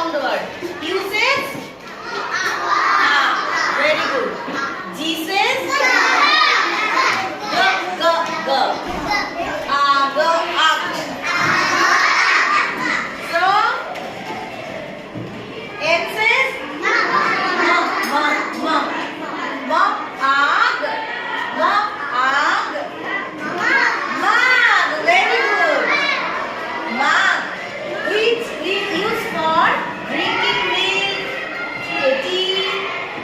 sound word. U says very good. G says g. So M says very good. Mug, which we use for drinking milk, tea,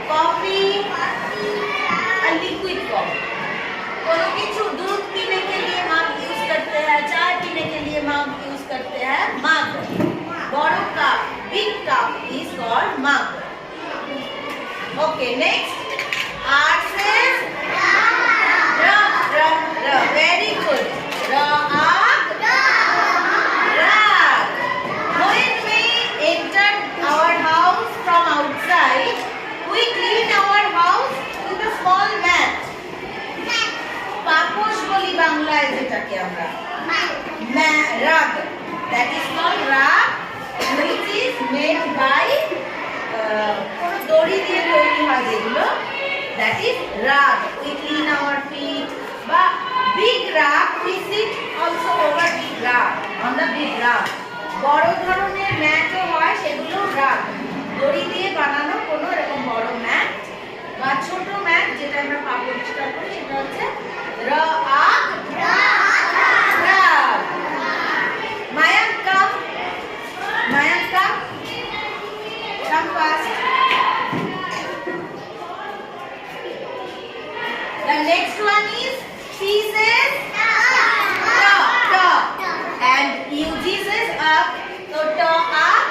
coffee, a liquid form. कोनो किछु दूध पीने के लिए मग use करते हैं, चाय पीने के लिए मग यूज करते हैं, मग. बड़ो cup, big cup is called mug. Okay, next. R says very good. Rag. When we enter our house from outside, we clean our house with a small mat. পাপোশ বলি বাংলায় যেটাকে আমরা রাগ, that is called rag, which is made by কোনো দড়ি দিয়ে তৈরি হয় যেগুলো, that is rag. We clean our feet. বা big rag, we sit also over big rag, on the big rag. বড় ধরনের ম্যাটও হয়, সেগুলো রাগ, দড়ি দিয়ে বানানো কোনো এরকম বড় ম্যাট বা ছোট ম্যাট যেটা আমরা পা পরিষ্কার করি, সেটা হচ্ছে রাগ. Mayank, come. Mayank, come. Come fast. The next one is P says ta, and UG says up. So ta, up.